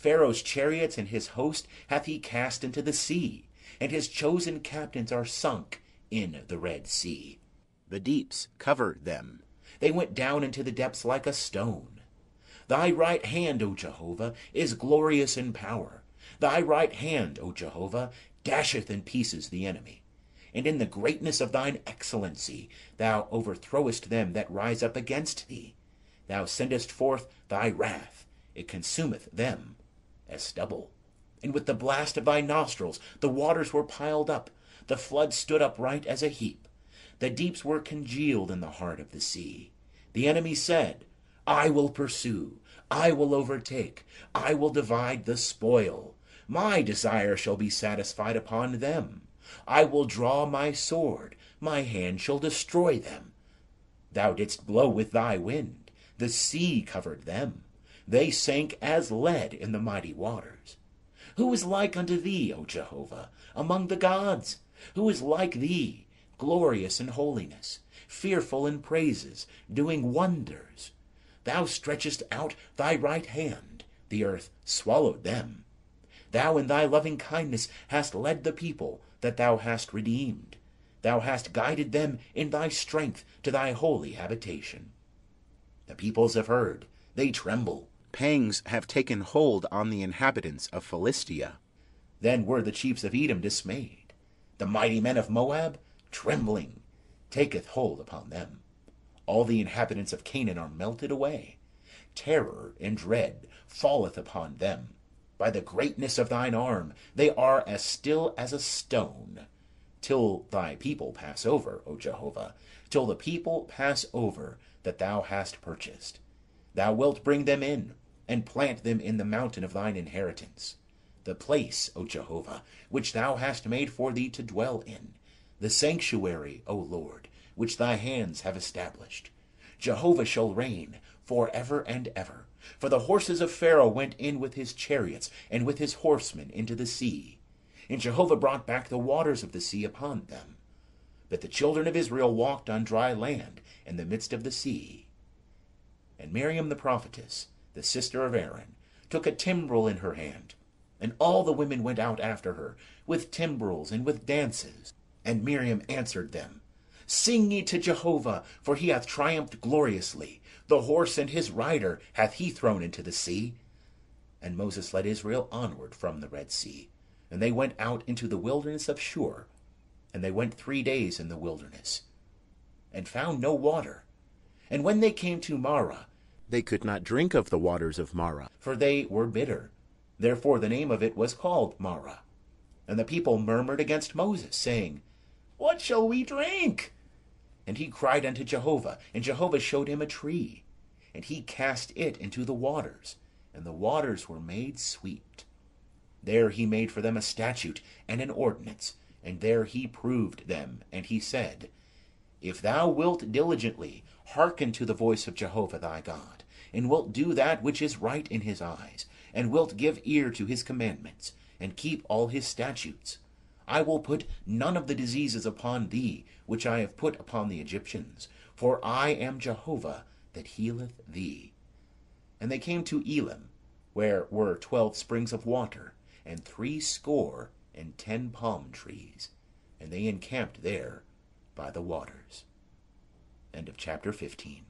Pharaoh's chariots and his host hath he cast into the sea, and his chosen captains are sunk in the Red Sea. The deeps cover them. They went down into the depths like a stone. Thy right hand, O Jehovah, is glorious in power. Thy right hand, O Jehovah, dasheth in pieces the enemy. And in the greatness of thine excellency thou overthrowest them that rise up against thee. Thou sendest forth thy wrath, it consumeth them as stubble. And with the blast of thy nostrils the waters were piled up, the flood stood upright as a heap. The deeps were congealed in the heart of the sea. The enemy said, I will pursue, I will overtake, I will divide the spoil. My desire shall be satisfied upon them. I will draw my sword, my hand shall destroy them. Thou didst blow with thy wind, the sea covered them. They sank as lead in the mighty waters. Who is like unto thee, O Jehovah, among the gods? Who is like thee, glorious in holiness, fearful in praises, doing wonders? Thou stretchest out thy right hand, the earth swallowed them. Thou in thy loving kindness hast led the people that thou hast redeemed. Thou hast guided them in thy strength to thy holy habitation. The peoples have heard, they tremble. Pangs have taken hold on the inhabitants of Philistia. Then were the chiefs of Edom dismayed. The mighty men of Moab, trembling, taketh hold upon them. All the inhabitants of Canaan are melted away. Terror and dread falleth upon them. By the greatness of thine arm they are as still as a stone. Till thy people pass over, O Jehovah, till the people pass over that thou hast purchased. Thou wilt bring them in, and plant them in the mountain of thine inheritance. The place, O Jehovah, which thou hast made for thee to dwell in. The sanctuary, O Lord, which thy hands have established. Jehovah shall reign for ever and ever. For the horses of Pharaoh went in with his chariots and with his horsemen into the sea. And Jehovah brought back the waters of the sea upon them. But the children of Israel walked on dry land in the midst of the sea. And Miriam the prophetess, the sister of Aaron, took a timbrel in her hand, and all the women went out after her, with timbrels and with dances. And Miriam answered them, Sing ye to Jehovah, for he hath triumphed gloriously. The horse and his rider hath he thrown into the sea. And Moses led Israel onward from the Red Sea. And they went out into the wilderness of Shur. And they went 3 days in the wilderness, and found no water. And when they came to Marah, they could not drink of the waters of Marah, for they were bitter. Therefore the name of it was called Marah. And the people murmured against Moses, saying, What shall we drink? And he cried unto Jehovah, and Jehovah showed him a tree. And he cast it into the waters, and the waters were made sweet. There he made for them a statute and an ordinance, and there he proved them. And he said, If thou wilt diligently hearken to the voice of Jehovah thy God, and wilt do that which is right in his eyes, and wilt give ear to his commandments, and keep all his statutes, I will put none of the diseases upon thee which I have put upon the Egyptians, for I am Jehovah that healeth thee. And they came to Elim, where were 12 springs of water, and 60 palm trees, and they encamped there by the waters. End of chapter 15.